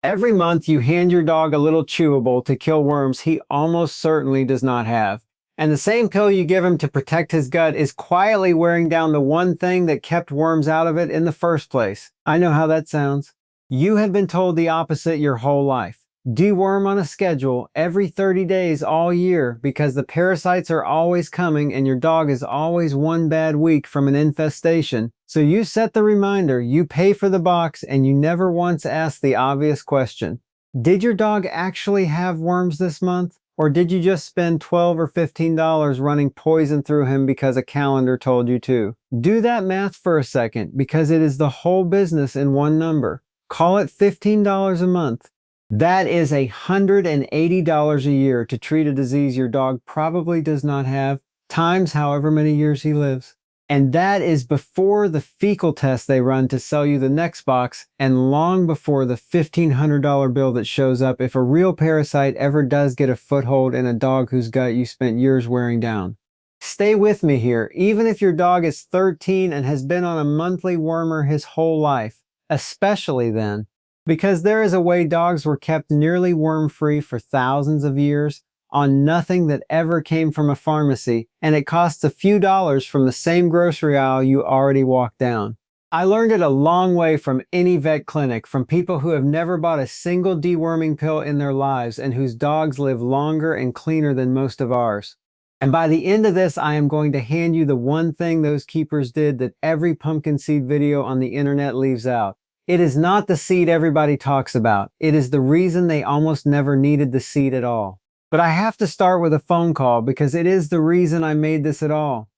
Every month you hand your dog a little chewable to kill worms he almost certainly does not have. And the same pill you give him to protect his gut is quietly wearing down the one thing that kept worms out of it in the first place. I know how that sounds. You have been told the opposite your whole life. Deworm on a schedule every 30 days all year because the parasites are always coming and your dog is always one bad week from an infestation. So you set the reminder, you pay for the box, and you never once ask the obvious question. Did your dog actually have worms this month? Or did you just spend $12 or $15 running poison through him because a calendar told you to? Do that math for a second because it is the whole business in one number. Call it $15 a month. That is $180 a year to treat a disease your dog probably does not have, times however many years he lives. And that is before the fecal test they run to sell you the next box, and long before the $1,500 bill that shows up if a real parasite ever does get a foothold in a dog whose gut you spent years wearing down. Stay with me here, even if your dog is 13 and has been on a monthly wormer his whole life, especially then. Because there is a way dogs were kept nearly worm-free for thousands of years on nothing that ever came from a pharmacy, and it costs a few dollars from the same grocery aisle you already walked down. I learned it a long way from any vet clinic, from people who have never bought a single deworming pill in their lives and whose dogs live longer and cleaner than most of ours. And by the end of this, I am going to hand you the one thing those keepers did that every pumpkin seed video on the internet leaves out. It is not the seed everybody talks about. It is the reason they almost never needed the seed at all. But I have to start with a phone call because it is the reason I made this at all.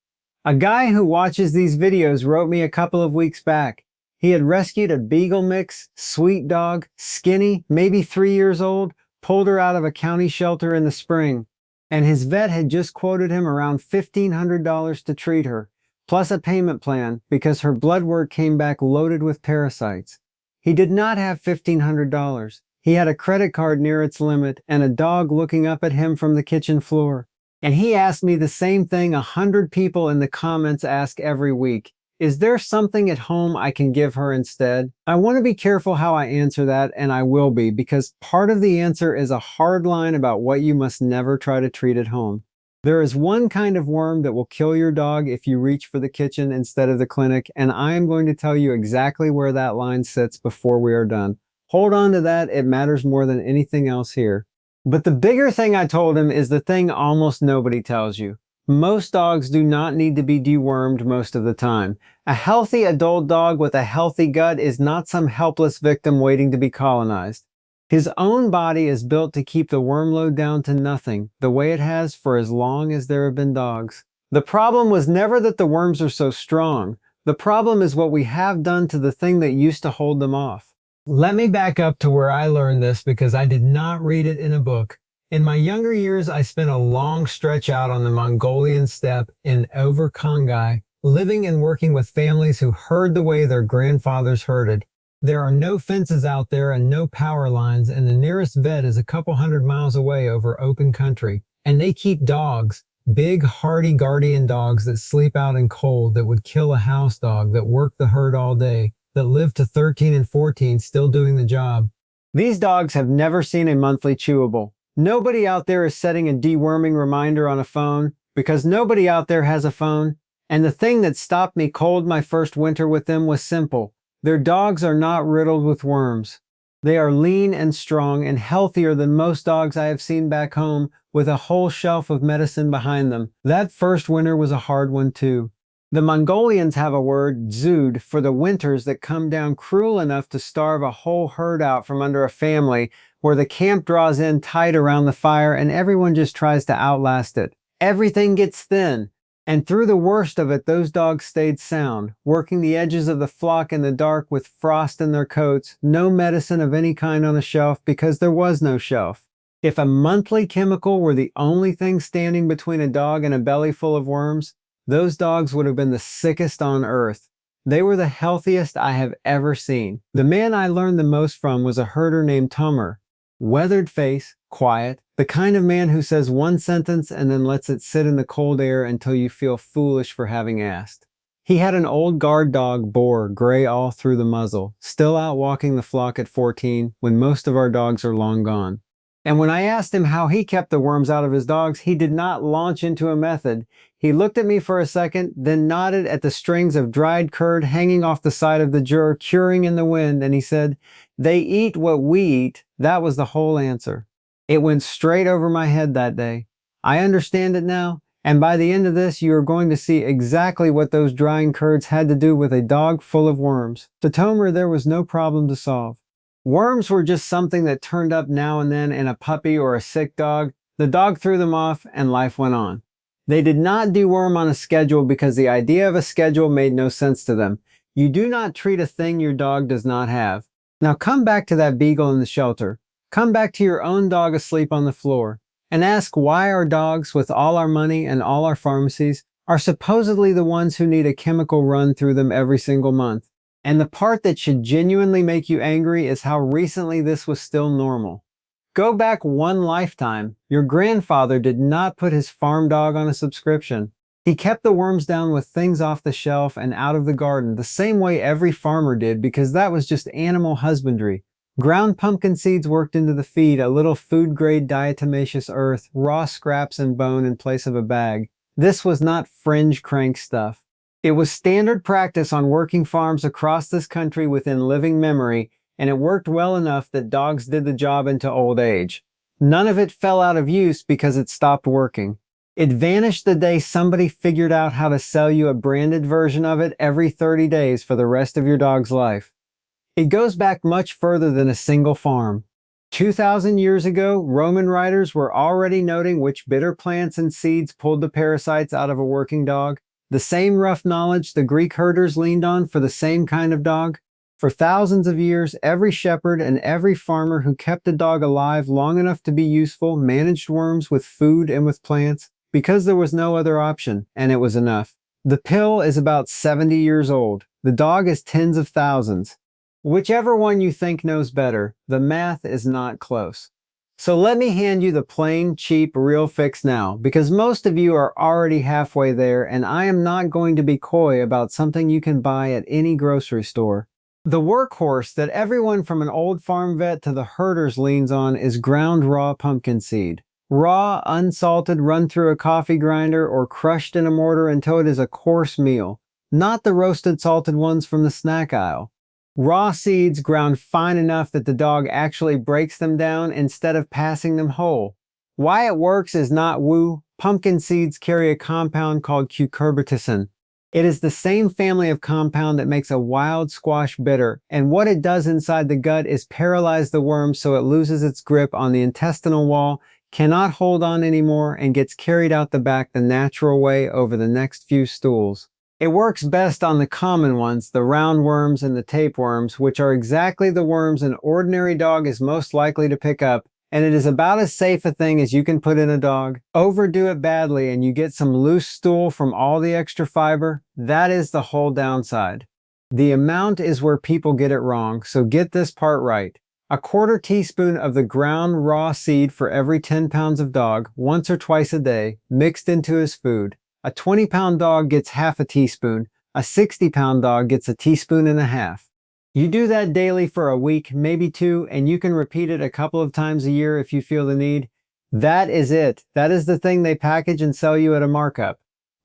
A guy who watches these videos wrote me a couple of weeks back. He had rescued a beagle mix, sweet dog, skinny, maybe 3 years old, pulled her out of a county shelter in the spring. And his vet had just quoted him around $1,500 to treat her, plus a payment plan because her blood work came back loaded with parasites. He did not have $1,500. He had a credit card near its limit and a dog looking up at him from the kitchen floor. And he asked me the same thing 100 people in the comments ask every week. Is there something at home I can give her instead? I want to be careful how I answer that, and I will be, because part of the answer is a hard line about what you must never try to treat at home. There is one kind of worm that will kill your dog if you reach for the kitchen instead of the clinic, and I am going to tell you exactly where that line sits before we are done. Hold on to that, it matters more than anything else here. But the bigger thing I told him is the thing almost nobody tells you. Most dogs do not need to be dewormed most of the time. A healthy adult dog with a healthy gut is not some helpless victim waiting to be colonized. His own body is built to keep the worm load down to nothing, the way it has for as long as there have been dogs. The problem was never that the worms are so strong. The problem is what we have done to the thing that used to hold them off. Let me back up to where I learned this because I did not read it in a book. In my younger years, I spent a long stretch out on the Mongolian steppe in Over Kongai, living and working with families who herd the way their grandfathers herded. There are no fences out there and no power lines, and the nearest vet is a couple 100 miles away over open country. And they keep dogs, big, hardy guardian dogs that sleep out in cold, that would kill a house dog, that work the herd all day, that live to 13 and 14 still doing the job. These dogs have never seen a monthly chewable. Nobody out there is setting a deworming reminder on a phone because nobody out there has a phone. And the thing that stopped me cold my first winter with them was simple. Their dogs are not riddled with worms. They are lean and strong and healthier than most dogs I have seen back home, with a whole shelf of medicine behind them. That first winter was a hard one too. The Mongolians have a word, zud, for the winters that come down cruel enough to starve a whole herd out from under a family, where the camp draws in tight around the fire and everyone just tries to outlast it. Everything gets thin. And through the worst of it, those dogs stayed sound, working the edges of the flock in the dark with frost in their coats, no medicine of any kind on a shelf because there was no shelf. If a monthly chemical were the only thing standing between a dog and a belly full of worms, those dogs would have been the sickest on earth. They were the healthiest I have ever seen. The man I learned the most from was a herder named Tummer. Weathered face, quiet, the kind of man who says one sentence and then lets it sit in the cold air until you feel foolish for having asked. He had an old guard dog, Boar, gray all through the muzzle, still out walking the flock at 14 when most of our dogs are long gone. And when I asked him how he kept the worms out of his dogs, he did not launch into a method. He looked at me for a second, then nodded at the strings of dried curd hanging off the side of the jar, curing in the wind, and he said, "They eat what we eat." That was the whole answer. It went straight over my head that day. I understand it now, and by the end of this, you are going to see exactly what those drying curds had to do with a dog full of worms. To Tomer, there was no problem to solve. Worms were just something that turned up now and then in a puppy or a sick dog. The dog threw them off, and life went on. They did not deworm on a schedule because the idea of a schedule made no sense to them. You do not treat a thing your dog does not have. Now come back to that beagle in the shelter. Come back to your own dog asleep on the floor, and ask why our dogs, with all our money and all our pharmacies, are supposedly the ones who need a chemical run through them every single month. And the part that should genuinely make you angry is how recently this was still normal. Go back one lifetime. Your grandfather did not put his farm dog on a subscription. He kept the worms down with things off the shelf and out of the garden, the same way every farmer did, because that was just animal husbandry. Ground pumpkin seeds worked into the feed, a little food-grade diatomaceous earth, raw scraps and bone in place of a bag. This was not fringe crank stuff. It was standard practice on working farms across this country within living memory, and it worked well enough that dogs did the job into old age. None of it fell out of use because it stopped working. It vanished the day somebody figured out how to sell you a branded version of it every 30 days for the rest of your dog's life. It goes back much further than a single farm. 2,000 years ago, Roman writers were already noting which bitter plants and seeds pulled the parasites out of a working dog. The same rough knowledge the Greek herders leaned on for the same kind of dog. For thousands of years, every shepherd and every farmer who kept a dog alive long enough to be useful managed worms with food and with plants because there was no other option, and it was enough. The pill is about 70 years old. The dog is tens of thousands. Whichever one you think knows better, the math is not close. So let me hand you the plain, cheap, real fix now, because most of you are already halfway there, and I am not going to be coy about something you can buy at any grocery store. The workhorse that everyone from an old farm vet to the herders leans on is ground raw pumpkin seed. Raw, unsalted, run through a coffee grinder or crushed in a mortar until it is a coarse meal, not the roasted salted ones from the snack aisle. Raw seeds ground fine enough that the dog actually breaks them down instead of passing them whole. Why it works is not woo. Pumpkin seeds carry a compound called cucurbitacin. It is the same family of compound that makes a wild squash bitter, and what it does inside the gut is paralyze the worm so it loses its grip on the intestinal wall, cannot hold on anymore, and gets carried out the back the natural way over the next few stools. It works best on the common ones, the roundworms and the tapeworms, which are exactly the worms an ordinary dog is most likely to pick up, and it is about as safe a thing as you can put in a dog. Overdo it badly and you get some loose stool from all the extra fiber. That is the whole downside. The amount is where people get it wrong, so get this part right. A quarter teaspoon of the ground raw seed for every 10 pounds of dog, once or twice a day, mixed into his food. A 20-pound dog gets half a teaspoon. A 60-pound dog gets a teaspoon and a half. You do that daily for a week, maybe two, and you can repeat it a couple of times a year if you feel the need. That is it. That is the thing they package and sell you at a markup.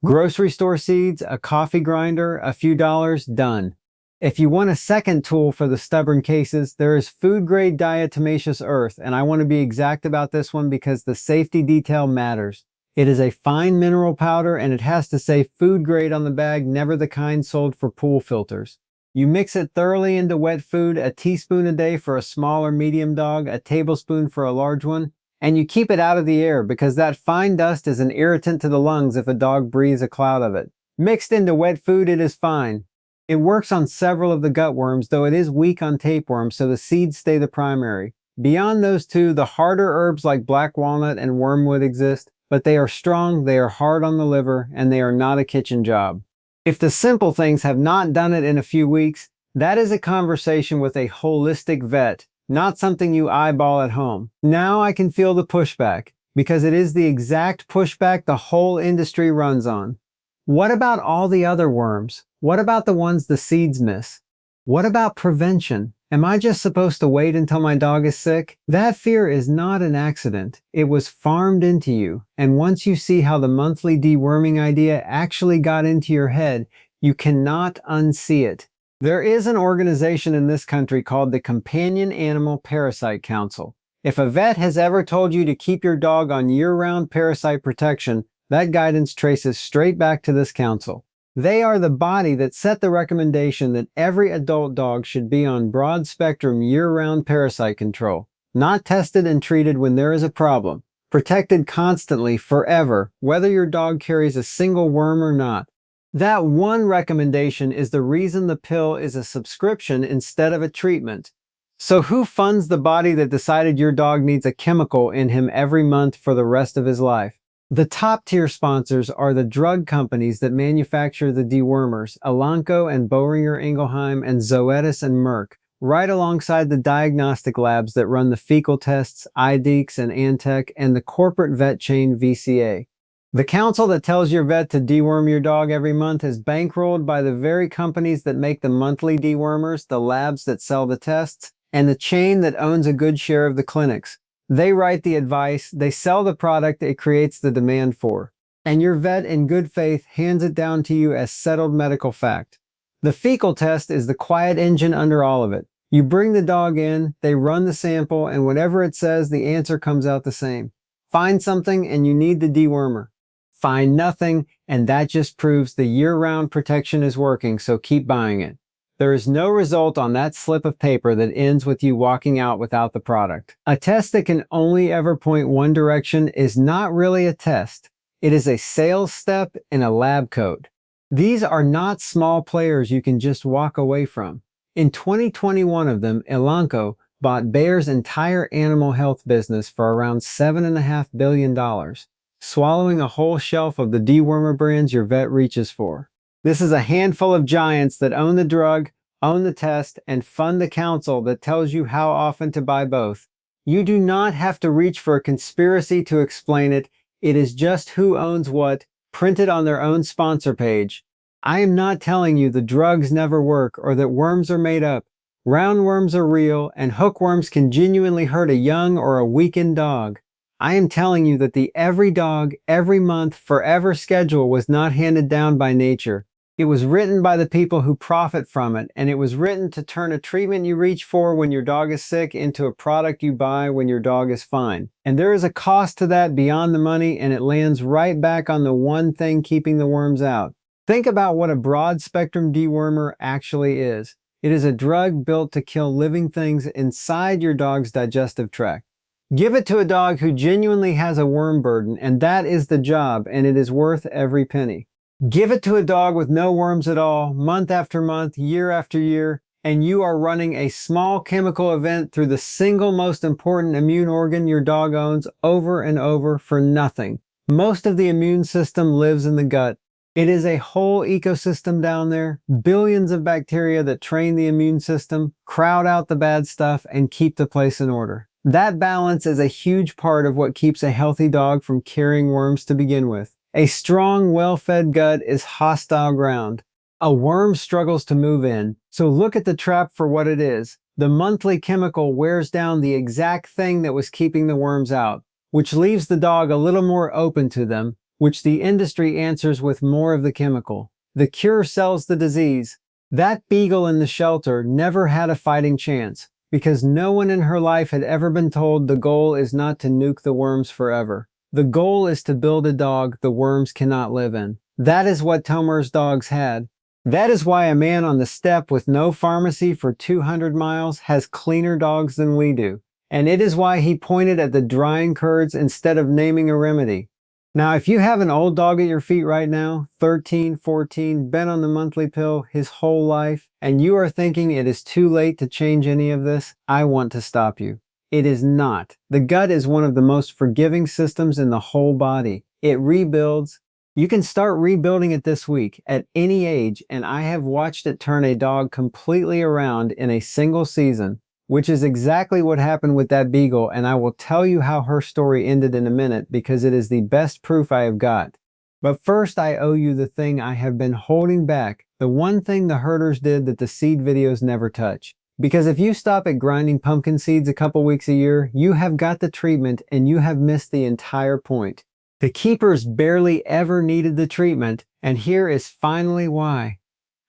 Grocery store seeds, a coffee grinder, a few dollars, done. If you want a second tool for the stubborn cases, there is food-grade diatomaceous earth, and I want to be exact about this one because the safety detail matters. It is a fine mineral powder, and it has to say food grade on the bag, never the kind sold for pool filters. You mix it thoroughly into wet food, a teaspoon a day for a small or medium dog, a tablespoon for a large one, and you keep it out of the air because that fine dust is an irritant to the lungs if a dog breathes a cloud of it. Mixed into wet food, it is fine. It works on several of the gutworms, though it is weak on tapeworms, so the seeds stay the primary. Beyond those two, the harder herbs like black walnut and wormwood exist, but they are strong, they are hard on the liver, and they are not a kitchen job. If the simple things have not done it in a few weeks, that is a conversation with a holistic vet, not something you eyeball at home. Now I can feel the pushback, because it is the exact pushback the whole industry runs on. What about all the other worms? What about the ones the seeds miss? What about prevention? Am I just supposed to wait until my dog is sick? That fear is not an accident. It was farmed into you. And once you see how the monthly deworming idea actually got into your head, you cannot unsee it. There is an organization in this country called the Companion Animal Parasite Council. If a vet has ever told you to keep your dog on year-round parasite protection, that guidance traces straight back to this council. They are the body that set the recommendation that every adult dog should be on broad-spectrum year-round parasite control, not tested and treated when there is a problem, protected constantly forever, whether your dog carries a single worm or not. That one recommendation is the reason the pill is a subscription instead of a treatment. So who funds the body that decided your dog needs a chemical in him every month for the rest of his life? The top-tier sponsors are the drug companies that manufacture the dewormers, Elanco and Boehringer Ingelheim and Zoetis and Merck, right alongside the diagnostic labs that run the fecal tests, IDEX and Antec, and the corporate vet chain VCA. The council that tells your vet to deworm your dog every month is bankrolled by the very companies that make the monthly dewormers, the labs that sell the tests, and the chain that owns a good share of the clinics. They write the advice, they sell the product it creates the demand for, and your vet in good faith hands it down to you as settled medical fact. The fecal test is the quiet engine under all of it. You bring the dog in, they run the sample, and whatever it says, the answer comes out the same. Find something and you need the dewormer. Find nothing, and that just proves the year-round protection is working, so keep buying it. There is no result on that slip of paper that ends with you walking out without the product. A test that can only ever point one direction is not really a test. It is a sales step in a lab coat. These are not small players you can just walk away from. In 2021 of them, Elanco bought Bayer's entire animal health business for around $7.5 billion, swallowing a whole shelf of the dewormer brands your vet reaches for. This is a handful of giants that own the drug, own the test, and fund the council that tells you how often to buy both. You do not have to reach for a conspiracy to explain it. It is just who owns what, printed on their own sponsor page. I am not telling you the drugs never work or that worms are made up. Roundworms are real, and hookworms can genuinely hurt a young or a weakened dog. I am telling you that the every dog, every month, forever schedule was not handed down by nature. It was written by the people who profit from it, and it was written to turn a treatment you reach for when your dog is sick into a product you buy when your dog is fine. And there is a cost to that beyond the money, and it lands right back on the one thing keeping the worms out. Think about what a broad-spectrum dewormer actually is. It is a drug built to kill living things inside your dog's digestive tract. Give it to a dog who genuinely has a worm burden, and that is the job, and it is worth every penny. Give it to a dog with no worms at all, month after month, year after year, and you are running a small chemical event through the single most important immune organ your dog owns over and over for nothing. Most of the immune system lives in the gut. It is a whole ecosystem down there, billions of bacteria that train the immune system, crowd out the bad stuff, and keep the place in order. That balance is a huge part of what keeps a healthy dog from carrying worms to begin with. A strong, well-fed gut is hostile ground. A worm struggles to move in, so look at the trap for what it is. The monthly chemical wears down the exact thing that was keeping the worms out, which leaves the dog a little more open to them, which the industry answers with more of the chemical. The cure sells the disease. That beagle in the shelter never had a fighting chance, because no one in her life had ever been told the goal is not to nuke the worms forever. The goal is to build a dog the worms cannot live in. That is what Tomer's dogs had. That is why a man on the steppe with no pharmacy for 200 miles has cleaner dogs than we do. And it is why he pointed at the drying curds instead of naming a remedy. Now, if you have an old dog at your feet right now, 13, 14, been on the monthly pill his whole life, and you are thinking it is too late to change any of this, I want to stop you. It is not. The gut is one of the most forgiving systems in the whole body. It rebuilds. You can start rebuilding it this week at any age, and I have watched it turn a dog completely around in a single season, which is exactly what happened with that beagle, and I will tell you how her story ended in a minute because it is the best proof I have got. But first, I owe you the thing I have been holding back, the one thing the herders did that the seed videos never touch. Because if you stop at grinding pumpkin seeds a couple weeks a year, you have got the treatment and you have missed the entire point. The keepers barely ever needed the treatment, and here is finally why.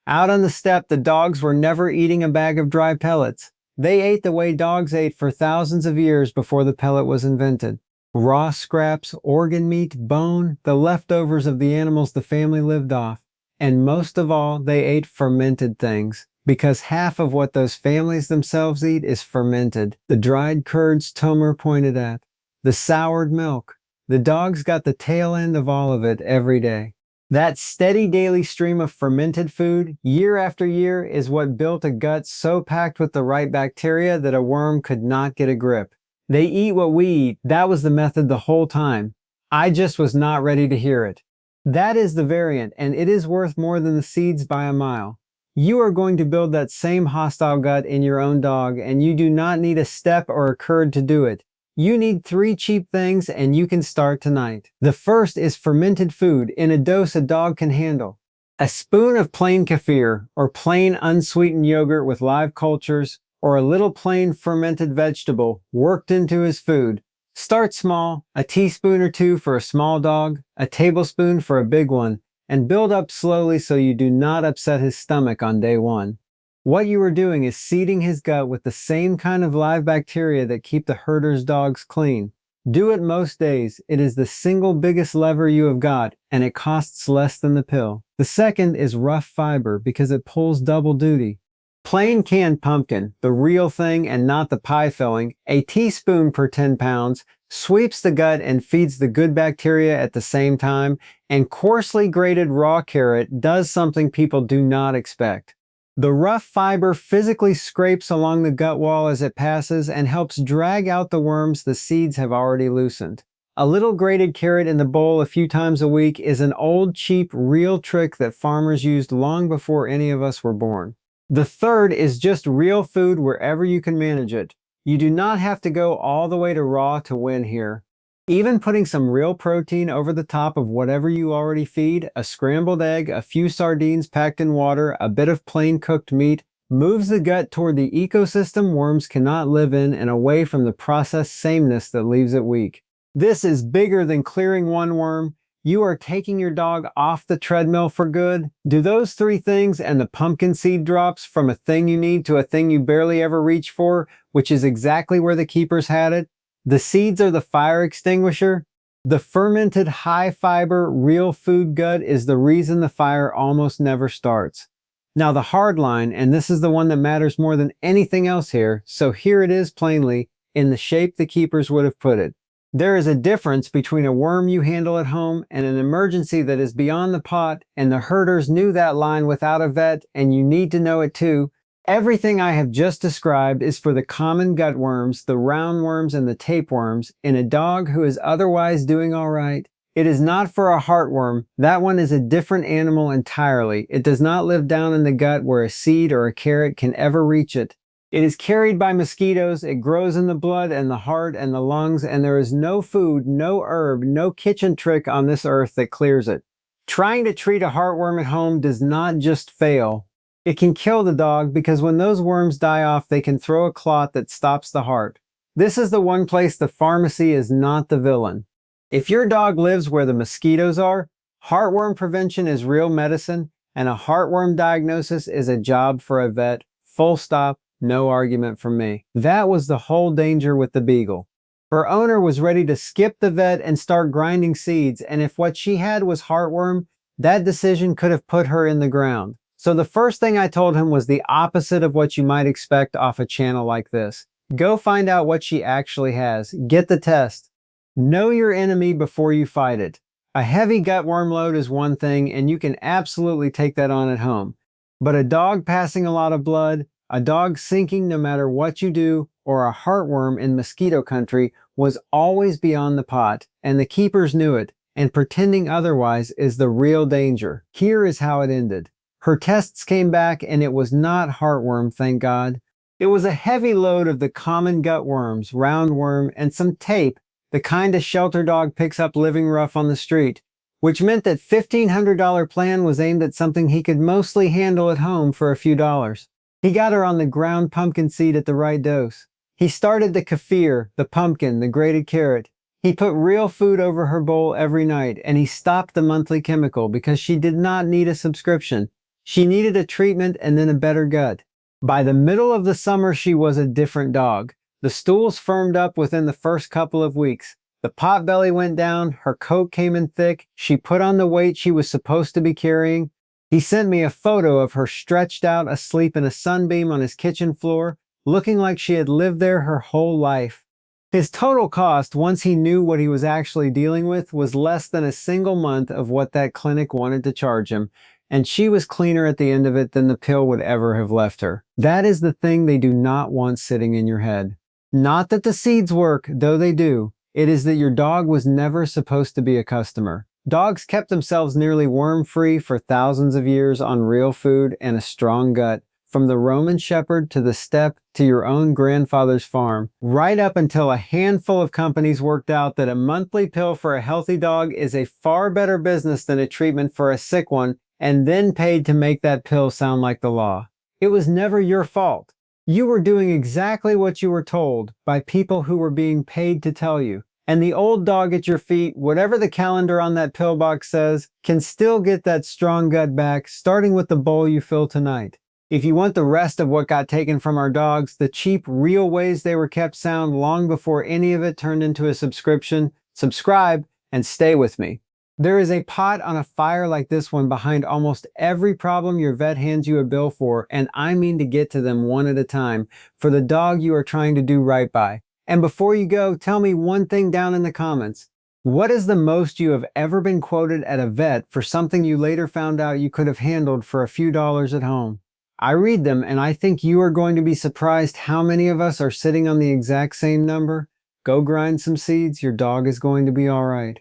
Out on the steppe, the dogs were never eating a bag of dry pellets. They ate the way dogs ate for thousands of years before the pellet was invented. Raw scraps, organ meat, bone, the leftovers of the animals the family lived off. And most of all, they ate fermented things, because half of what those families themselves eat is fermented. The dried curds Tomer pointed at, the soured milk. The dogs got the tail end of all of it every day. That steady daily stream of fermented food, year after year, is what built a gut so packed with the right bacteria that a worm could not get a grip. They eat what we eat. That was the method the whole time. I just was not ready to hear it. That is the variant, and it is worth more than the seeds by a mile. You are going to build that same hostile gut in your own dog, and you do not need a steppe or a curd to do it. You need 3 cheap things, and you can start tonight. The first is fermented food in a dose a dog can handle. A spoon of plain kefir, or plain unsweetened yogurt with live cultures, or a little plain fermented vegetable worked into his food. Start small, a teaspoon or 2 for a small dog, a tablespoon for a big one, and build up slowly so you do not upset his stomach on day 1. What you are doing is seeding his gut with the same kind of live bacteria that keep the herder's dogs clean. Do it most days. It is the single biggest lever you have got, and it costs less than the pill. The second is rough fiber because it pulls double duty. Plain canned pumpkin, the real thing and not the pie filling, a teaspoon per 10 pounds, sweeps the gut and feeds the good bacteria at the same time, and coarsely grated raw carrot does something people do not expect. The rough fiber physically scrapes along the gut wall as it passes and helps drag out the worms the seeds have already loosened. A little grated carrot in the bowl a few times a week is an old, cheap, real trick that farmers used long before any of us were born. The third is just real food wherever you can manage it. You do not have to go all the way to raw to win here. Even putting some real protein over the top of whatever you already feed, a scrambled egg, a few sardines packed in water, a bit of plain cooked meat, moves the gut toward the ecosystem worms cannot live in and away from the processed sameness that leaves it weak. This is bigger than clearing one worm. You are taking your dog off the treadmill for good. Do those 3 things and the pumpkin seed drops from a thing you need to a thing you barely ever reach for, which is exactly where the keepers had it. The seeds are the fire extinguisher. The fermented high fiber real food gut is the reason the fire almost never starts. Now the hard line, and this is the one that matters more than anything else here, so here it is plainly, in the shape the keepers would have put it. There is a difference between a worm you handle at home and an emergency that is beyond the pot, and the herders knew that line without a vet, and you need to know it too. Everything I have just described is for the common gut worms, the roundworms, and the tapeworms in a dog who is otherwise doing all right. It is not for a heartworm. That one is a different animal entirely. It does not live down in the gut where a seed or a carrot can ever reach it. It is carried by mosquitoes, it grows in the blood and the heart and the lungs, and there is no food, no herb, no kitchen trick on this earth that clears it. Trying to treat a heartworm at home does not just fail. It can kill the dog because when those worms die off, they can throw a clot that stops the heart. This is the one place the pharmacy is not the villain. If your dog lives where the mosquitoes are, heartworm prevention is real medicine, and a heartworm diagnosis is a job for a vet. Full stop, no argument from me. That was the whole danger with the beagle. Her owner was ready to skip the vet and start grinding seeds, and if what she had was heartworm, that decision could have put her in the ground. So the first thing I told him was the opposite of what you might expect off a channel like this. Go find out what she actually has. Get the test. Know your enemy before you fight it. A heavy gut worm load is one thing, and you can absolutely take that on at home. But a dog passing a lot of blood, a dog sinking no matter what you do, or a heartworm in mosquito country was always beyond the pot, and the keepers knew it, and pretending otherwise is the real danger. Here is how it ended. Her tests came back and it was not heartworm, thank God. It was a heavy load of the common gut worms, roundworm, and some tape, the kind a shelter dog picks up living rough on the street. which meant that $1,500 plan was aimed at something he could mostly handle at home for a few dollars. He got her on the ground pumpkin seed at the right dose. He started the kefir, the pumpkin, the grated carrot. He put real food over her bowl every night, and he stopped the monthly chemical because she did not need a subscription. She needed a treatment and then a better gut. By the middle of the summer, she was a different dog. The stools firmed up within the first couple of weeks. The pot belly went down, her coat came in thick, she put on the weight she was supposed to be carrying. He sent me a photo of her stretched out asleep in a sunbeam on his kitchen floor, looking like she had lived there her whole life. His total cost, once he knew what he was actually dealing with, was less than a single month of what that clinic wanted to charge him, and she was cleaner at the end of it than the pill would ever have left her. That is the thing they do not want sitting in your head. Not that the seeds work, though they do. It is that your dog was never supposed to be a customer. Dogs kept themselves nearly worm-free for thousands of years on real food and a strong gut, from the Roman shepherd to the steppe to your own grandfather's farm, right up until a handful of companies worked out that a monthly pill for a healthy dog is a far better business than a treatment for a sick one, and then paid to make that pill sound like the law. It was never your fault. You were doing exactly what you were told by people who were being paid to tell you. And the old dog at your feet, whatever the calendar on that pill box says, can still get that strong gut back, starting with the bowl you fill tonight. If you want the rest of what got taken from our dogs, the cheap, real ways they were kept sound long before any of it turned into a subscription, subscribe and stay with me. There is a pot on a fire like this one behind almost every problem your vet hands you a bill for, and I mean to get to them one at a time for the dog you are trying to do right by. And before you go, tell me one thing down in the comments. What is the most you have ever been quoted at a vet for something you later found out you could have handled for a few dollars at home? I read them, and I think you are going to be surprised how many of us are sitting on the exact same number. Go grind some seeds, your dog is going to be all right.